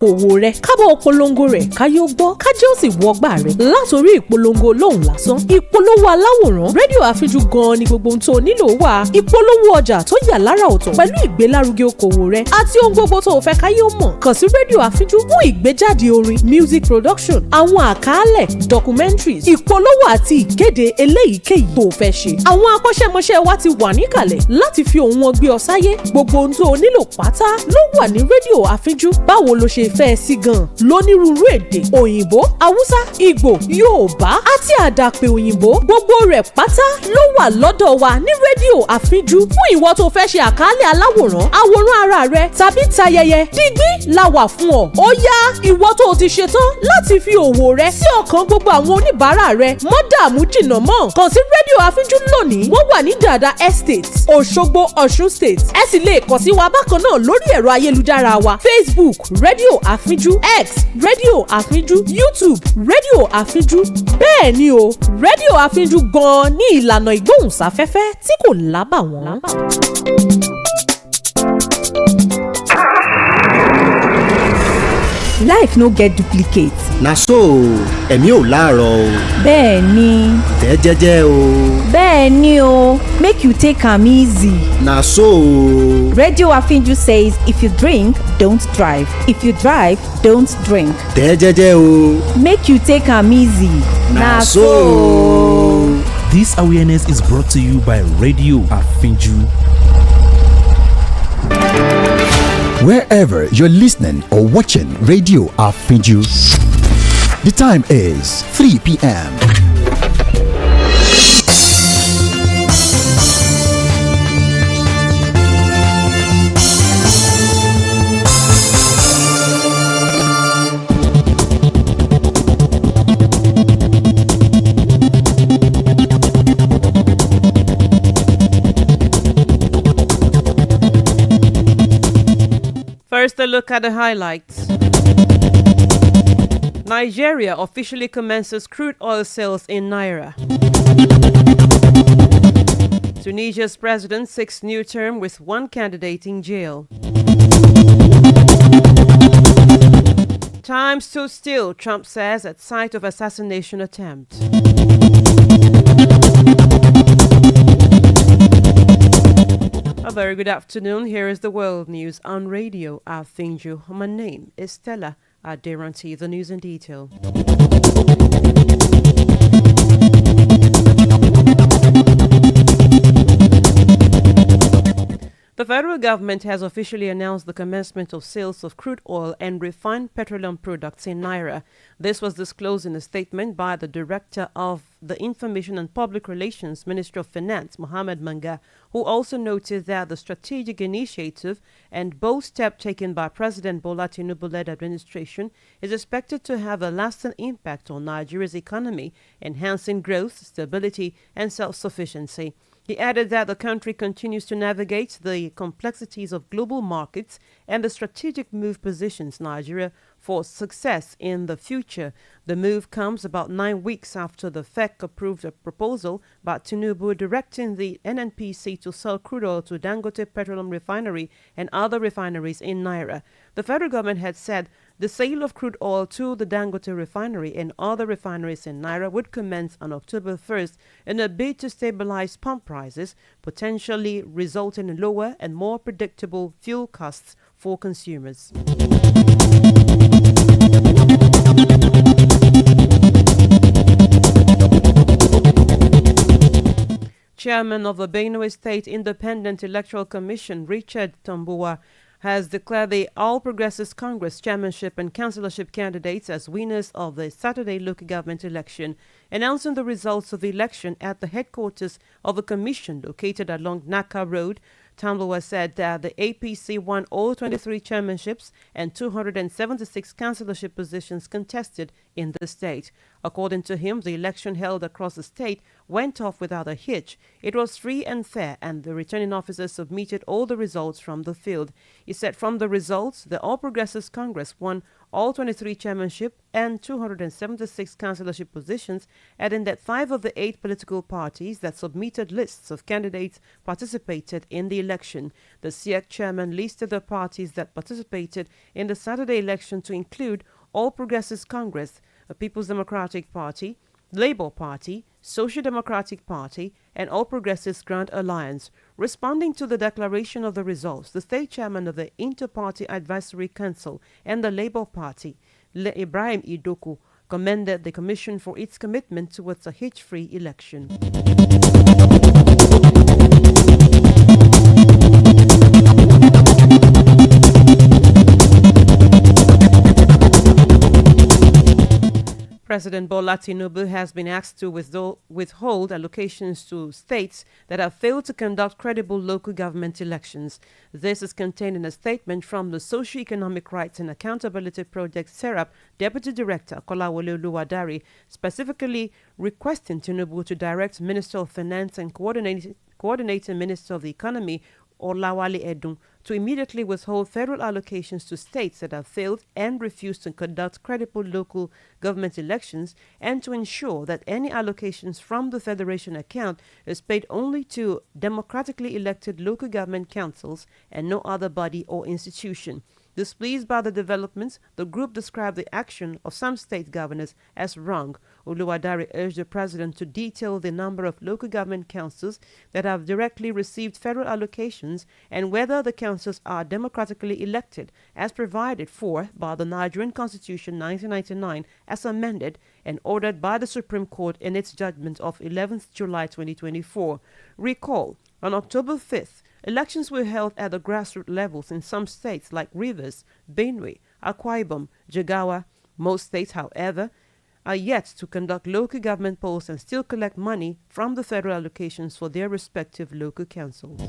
òwò rẹ kábọ̀ polongo rẹ̀ káyọ̀ gbọ́ kájẹ́ ó sì wọgbà rẹ̀ látòrí ìpolongo lóhùn lásán ìpolówó aláwòrán rédíò àfíjú gan ni gbogbo ohun tó nílò wà ìpolówó ọjà tó yà lára ọ̀tọ̀ pẹ̀lú ìgbélárugẹ okòwò rẹ àti ohun gbogbo tó fẹ́ káyọ̀ mọ̀ kàn sí rédíò àfíjú fún ìgbéjáde orin music production àwọn àkàálẹ̀ documentaries ìpolówó àti ìkéde eléyìíkéyìí tó fẹ́ ṣe àwọn akọ́ṣẹ́mọṣẹ́ wa ti wà níkàlẹ̀ láti fi ohùn wọn gbé ọ sáyé gbogbo ohun tó nílò pátá ló wà ní rédíò àfíjú báwo lo ṣe fẹ́ sí gan lónírúurú èdè òyìnbó haúsá ìgbò yorùbá àti àdàpè òyìnbó gbogbo rẹ̀ pátá ló wà lọ́dọ̀ wa ní rédíò àfíjú fún ìwọ tó fẹ́ ṣe àkàálẹ̀ aláwòrán àwòrán ara rẹ tàbí tayẹyẹ dígbí la wà fún ọ ó yá ìwọ tó ti ṣetán láti fi òwò rẹ sí ọkàn gbogbo àwọn oníbàárà rẹ mọ́ dààmú jìnnà mọ́ kàn sí rédíò àfíjú lónìí wọ́n wà ní dàdà estate òṣogbo ọ̀ṣun state ẹ sì lè kàn sí wa bákan náà lórí ẹ̀rọ ayélujára wa facebook rédíò àfíjú x rédíò àfíjú youtube rédíò àfíjú bẹ́ẹ̀ ni o rédíò àfíjú gan-an ní ìlànà ìgbóhùnsáfẹ́fẹ́ tí kò lábàwọ́n. Life no get duplicate. Na so ẹ̀mí ò láàárọ̀ o. Bẹ́ẹ̀ ni. Tẹ́ jẹ́jẹ́ o. Bẹ́ẹ̀ ni o. Make you take am easy. Na so o. Radio Afinju says if you drink, don't drive. If you drive, don't drink. Tẹ́ jẹ́jẹ́ o. Make you take am easy. Na so o. This awareness is brought to you by Radio Afinju. Wherever you're listening or watching Radio Afinju, the time is 3 p.m. First, a look at the highlights. Nigeria officially commences crude oil sales in Naira. Tunisia's president seeks new term with one candidate in jail. Time stood still, Trump says, at site of assassination attempt. A very good afternoon. Here is the world news on Radio Afinju. My name is Stella. Aderanti, the news in detail. The federal government has officially announced the commencement of sales of crude oil and refined petroleum products in Naira. This was disclosed in a statement by the Director of the Information and Public Relations Ministry of Finance, Mohammed Manga, who also noted that the strategic initiative and bold step taken by President Bola Tinubu-led administration is expected to have a lasting impact on Nigeria's economy, enhancing growth, stability, and self-sufficiency. He added that the country continues to navigate the complexities of global markets and the strategic move positions Nigeria for success in the future. The move comes about 9 weeks after the FEC approved a proposal by Tinubu directing the NNPC to sell crude oil to Dangote Petroleum Refinery and other refineries in Naira. The federal government had said the sale of crude oil to the Dangote Refinery and other refineries in Naira would commence on October 1st in a bid to stabilize pump prices, potentially resulting in lower and more predictable fuel costs for consumers. Chairman of the Benue State Independent Electoral Commission, Richard Tambuwa, has declared the All Progressives Congress chairmanship and councillorship candidates as winners of the Saturday local government election, announcing the results of the election at the headquarters of the commission located along Naka Road. Tambuwa said that the APC won all 23 chairmanships and 276 councillorship positions contested in the state. According to him, the election held across the state went off without a hitch. It was free and fair, and the returning officer submitted all the results from the field. He said from the results, the All Progressives Congress won all 23 chairmanship and 276 councillorship positions, adding that 5 of the 8 political parties that submitted lists of candidates participated in the election. The SIEC chairman listed the parties that participated in the Saturday election to include All Progressives Congress, the People's Democratic Party, Labour Party, Social Democratic Party, and All Progressives Grand Alliance. Responding to the declaration of the results, the state chairman of the Inter-Party Advisory Council and the Labour Party, Ibrahim Idoku, commended the Commission for its commitment towards a hitch-free election. President Bola Tinubu has been asked to withhold allocations to states that have failed to conduct credible local government elections. This is contained in a statement from the Socio-Economic Rights and Accountability Project SERAP Deputy Director Kolawole Oluwadari, specifically requesting Tinubu to direct Minister of Finance and Coordinating Minister of the Economy Olawale Edun to immediately withhold federal allocations to states that have failed and refused to conduct credible local government elections, and to ensure that any allocations from the federation account is paid only to democratically elected local government councils and no other body or institution. Displeased by the developments, the group described the action of some state governors as wrong. Oluwadari urged the president to detail the number of local government councils that have directly received federal allocations and whether the councils are democratically elected as provided for by the Nigerian Constitution 1999 as amended and ordered by the Supreme Court in its judgment of 11th July 2024. Recall, on October 5th, elections were held at the grassroots levels in some states like Rivers, Benue, Akwa Ibom, Jigawa. Most states, however, are yet to conduct local government polls and still collect money from the federal allocations for their respective local councils.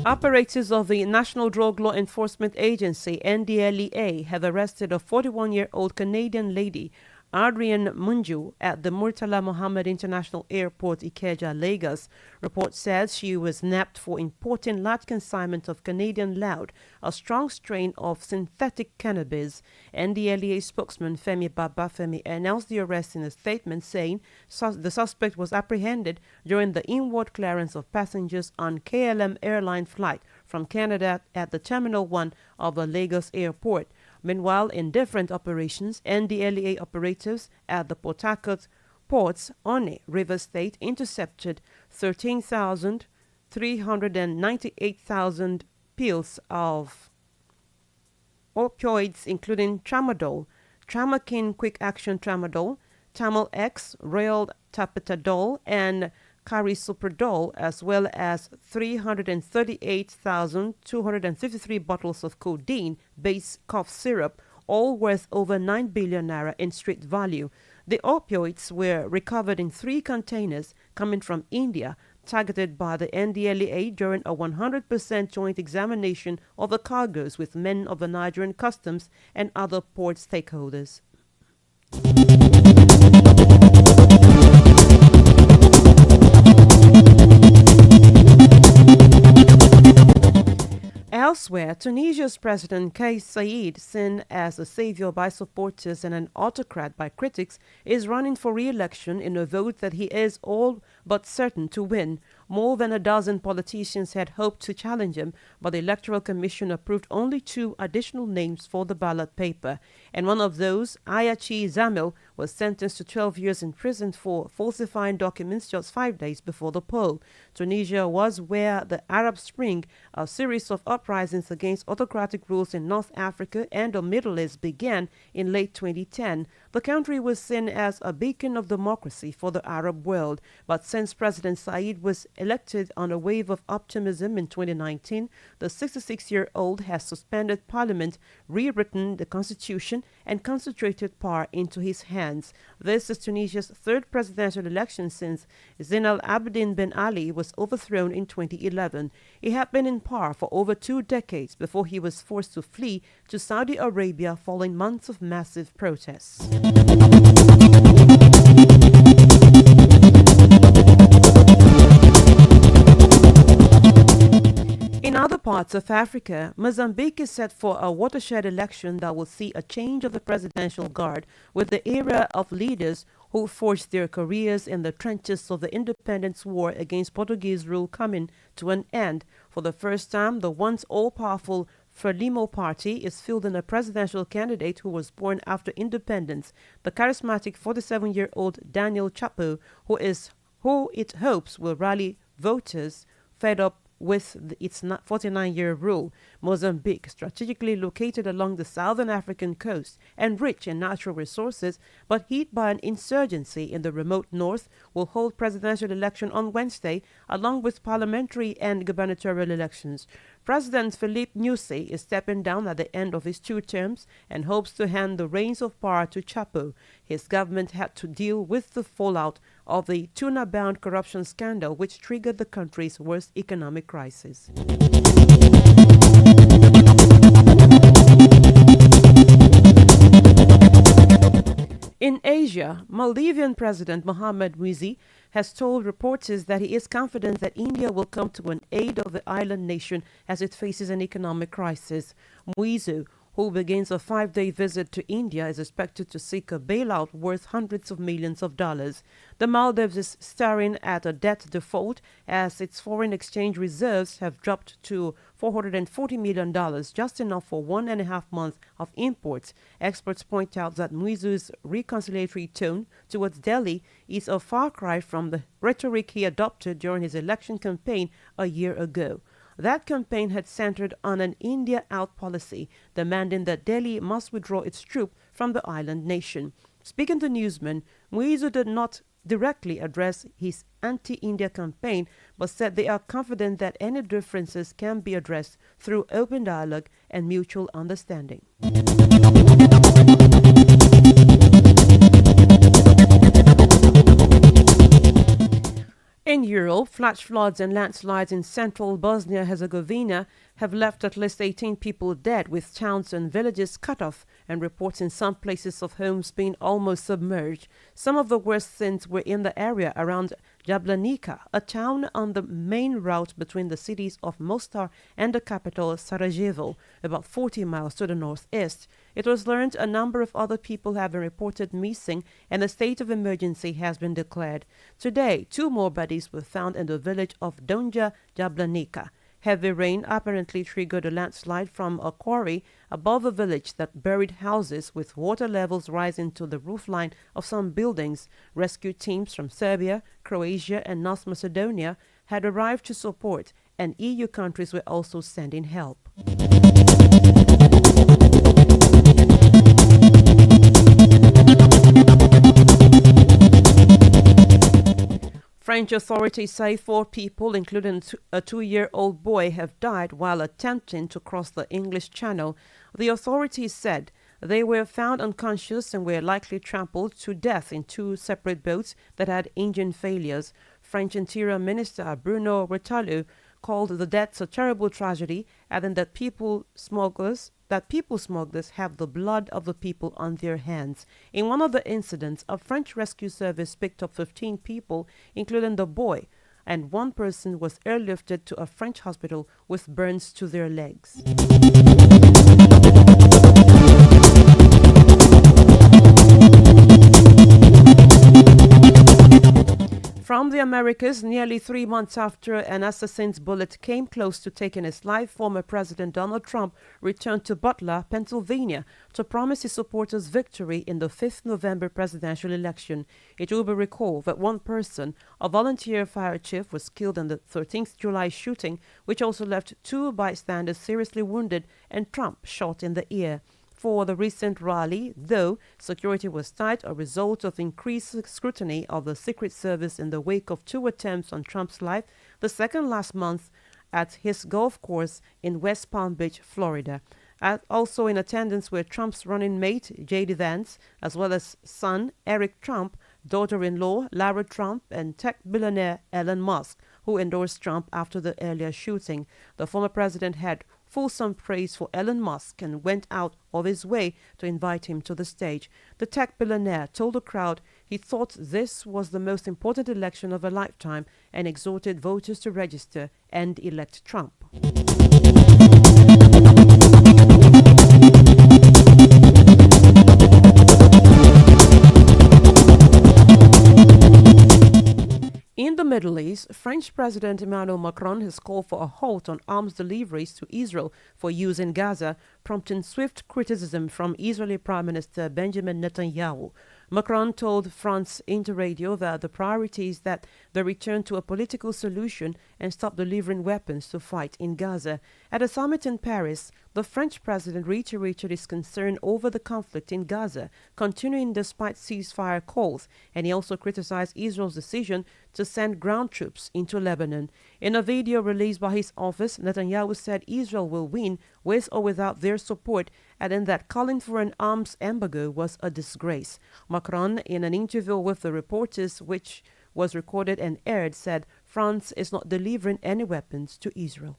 Operators of the National Drug Law Enforcement Agency, NDLEA, have arrested a 41-year-old Canadian lady, Adrian Munju, at the Murtala Mohammed International Airport, Ikeja, Lagos. Report says she was nabbed for importing large consignment of Canadian loud, a strong strain of synthetic cannabis. NDLEA spokesman Femi Babafemi announced the arrest in a statement, saying the suspect was apprehended during the inward clearance of passengers on KLM airline flight from Canada at the Terminal 1 of the Lagos airport. Meanwhile, in different operations, NDLEA operatives at the Port Harcourt ports, One, River State, intercepted 13,398,000 pills of opioids, including tramadol, Tramokin Quick Action Tramadol, Tamil X, Royal Tapetadol, and Carisoprodol, as well as 338,253 bottles of codeine-based cough syrup, all worth over 9 billion naira in street value. The opioids were recovered in 3 containers coming from India, targeted by the NDLEA during a 100% joint examination of the cargoes with men of the Nigerian customs and other port stakeholders. Elsewhere, Tunisia's President Kais Saied, seen as a savior by supporters and an autocrat by critics, is running for re-election in a vote that he is all but certain to win. More than a dozen politicians had hoped to challenge him, but the Electoral Commission approved only 2 additional names for the ballot paper. And one of those, Ayachi Zamil, was sentenced to 12 years in prison for falsifying documents just 5 days before the poll. Tunisia was where the Arab Spring, a series of uprisings against autocratic rules in North Africa and the Middle East, began in late 2010. The country was seen as a beacon of democracy for the Arab world, but since President Said was elected on a wave of optimism in 2019, the 66-year-old has suspended parliament, rewritten the constitution, and concentrated power into his hands. This is Tunisia's 3rd presidential election since Zainal Abidine Ben Ali was overthrown in 2011. He had been in power for over 2 decades before he was forced to flee to Saudi Arabia following months of massive protests. parts of Africa, Mozambique is set for a watershed election that will see a change of the presidential guard, with the era of leaders who forged their careers in the trenches of the independence war against Portuguese rule coming to an end. For the first time, the once all-powerful Frelimo party is fielding a presidential candidate who was born after independence, the charismatic 47-year-old Daniel Chapo, who it hopes will rally voters fed up with its 49-year rule. Mozambique, strategically located along the southern African coast and rich in natural resources, but hit by an insurgency in the remote north, will hold presidential election on Wednesday, along with parliamentary and gubernatorial elections. President Filipe Nyusi is stepping down at the end of his 2 terms and hopes to hand the reins of power to Chapo. His government had to deal with the fallout of the tuna-bound corruption scandal, which triggered the country's worst economic crisis. In Asia, Maldivian President Mohamed Muizi has told reporters that he is confident that India will come to an aid of the island nation as it faces an economic crisis. Muizi, who begins a 5-day visit to India, is expected to seek a bailout worth hundreds of millions of dollars. The Maldives is staring at a debt default as its foreign exchange reserves have dropped to $440 million, just enough for 1.5 months of imports. Experts point out that Muizu's reconciliatory tone towards Delhi is a far cry from the rhetoric he adopted during his election campaign a year ago. That campaign had centered on an India out policy, demanding that Delhi must withdraw its troops from the island nation. Speaking to newsmen, Muizu did not directly address his anti-India campaign, but said they are confident that any differences can be addressed through open dialogue and mutual understanding. In Europe, flash floods and landslides in central Bosnia-Herzegovina have left at least 18 people dead, with towns and villages cut off, and reports in some places of homes being almost submerged. Some of the worst scenes were in the area around Jablanica, a town on the main route between the cities of Mostar and the capital Sarajevo, about 40 miles to the northeast. It was learned a number of other people have been reported missing, and a state of emergency has been declared. Today, 2 more bodies were found in the village of Donja Jablanica. Heavy rain apparently triggered a landslide from a quarry above a village that buried houses, with water levels rising to the roofline of some buildings. Rescue teams from Serbia, Croatia, and North Macedonia had arrived to support, and EU countries were also sending help. French authorities say 4 people, including a 2-year-old boy, have died while attempting to cross the English Channel. The authorities said they were found unconscious and were likely trampled to death in 2 separate boats that had engine failures. French Interior Minister Bruno Retailleau called the deaths a terrible tragedy, adding that people smugglers have the blood of the people on their hands. In one of the incidents, a French rescue service picked up 15 people, including the boy, and 1 person was airlifted to a French hospital with burns to their legs. From the Americas, nearly 3 months after an assassin's bullet came close to taking his life, former President Donald Trump returned to Butler, Pennsylvania, to promise his supporters victory in the 5th November presidential election. It will be recalled that 1 person, a volunteer fire chief, was killed in the 13th July shooting, which also left 2 bystanders seriously wounded and Trump shot in the ear. For the recent rally, though, security was tight, a result of increased scrutiny of the Secret Service in the wake of 2 attempts on Trump's life, the second last month at his golf course in West Palm Beach, Florida. Also in attendance were Trump's running mate, J.D. Vance, as well as son Eric Trump, daughter-in-law Lara Trump, and tech billionaire Elon Musk, who endorsed Trump after the earlier shooting. The former president had fulsome praise for Elon Musk and went out of his way to invite him to the stage. The tech billionaire told the crowd he thought this was the most important election of a lifetime and exhorted voters to register and elect Trump. Middle East, French President Emmanuel Macron has called for a halt on arms deliveries to Israel for use in Gaza, prompting swift criticism from Israeli Prime Minister Benjamin Netanyahu. Macron told France Interradio that the priority is that they return to a political solution and stop delivering weapons to fight in Gaza. At a summit in Paris, the French president reiterated his concern over the conflict in Gaza, continuing despite ceasefire calls, and he also criticized Israel's decision to send ground troops into Lebanon. In a video released by his office, Netanyahu said Israel will win with or without their support, adding that calling for an arms embargo was a disgrace. Macron, in an interview with the reporters, which was recorded and aired, said France is not delivering any weapons to Israel.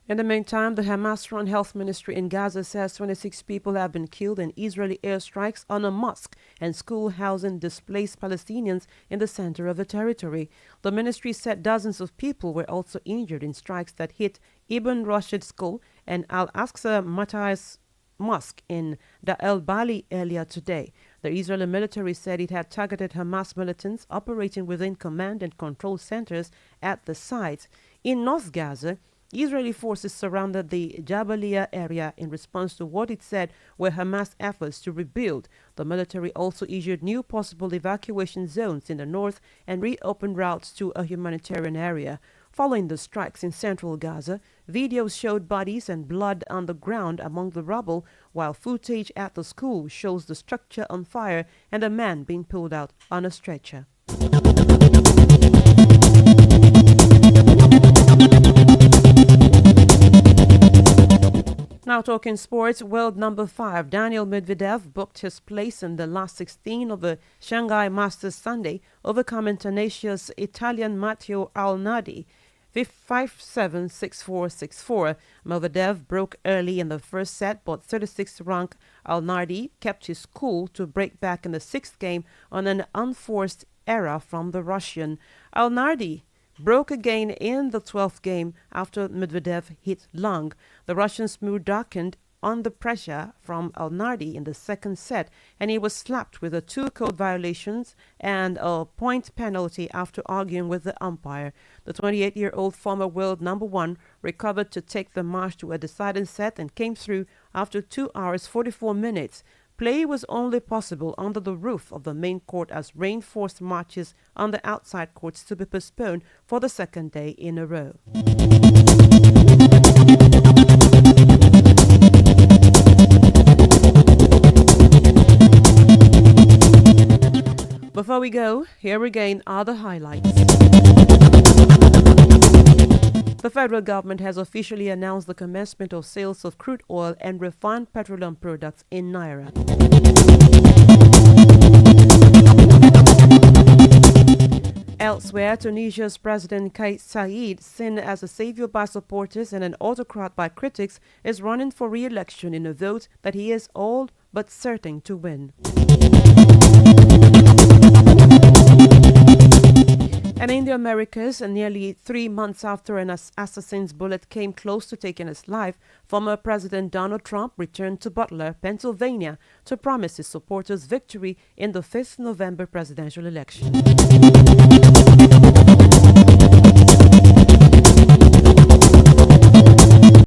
In the meantime, the Hamas-run health ministry in Gaza says 26 people have been killed in Israeli airstrikes on a mosque and school housing displaced Palestinians in the center of the territory. The ministry said dozens of people were also injured in strikes that hit Ibn Rashid School and Al-Aqsa Matthias Mosque in Da El Bali earlier today. The Israeli military said it had targeted Hamas militants operating within command and control centers at the site. In North Gaza, Israeli forces surrounded the Jabalia area in response to what it said were Hamas efforts to rebuild. The military also issued new possible evacuation zones in the north and reopened routes to a humanitarian area. Following the strikes in central Gaza, videos showed bodies and blood on the ground among the rubble, while footage at the school shows the structure on fire and a man being pulled out on a stretcher. Now talking sports, world number 5, Daniil Medvedev booked his place in the last 16 of the Shanghai Masters Sunday, overcoming tenacious Italian Matteo Alnardi 5-7, 6-4, 6-4. Medvedev broke early in the first set, but 36th ranked Alnardi kept his cool to break back in the 6th game on an unforced error from the Russian. Alnardi broke again in the 12th game after Medvedev hit long. The Russian's mood darkened under pressure from Alnardi in the second set, and he was slapped with 2 code violations and a point penalty after arguing with the umpire. The 28-year-old former world number 1 recovered to take the match to a deciding set and came through after 2 hours 44 minutes. Play was only possible under the roof of the main court as rain forced matches on the outside courts to be postponed for the second day in a row. Before we go, here again are the highlights. The federal government has officially announced the commencement of sales of crude oil and refined petroleum products in Naira. Elsewhere, Tunisia's President Kais Saied, seen as a savior by supporters and an autocrat by critics, is running for re-election in a vote that he is all but certain to win. And in the Americas, nearly 3 months after an assassin's bullet came close to taking his life, former President Donald Trump returned to Butler, Pennsylvania, to promise his supporters victory in the 5th November presidential election.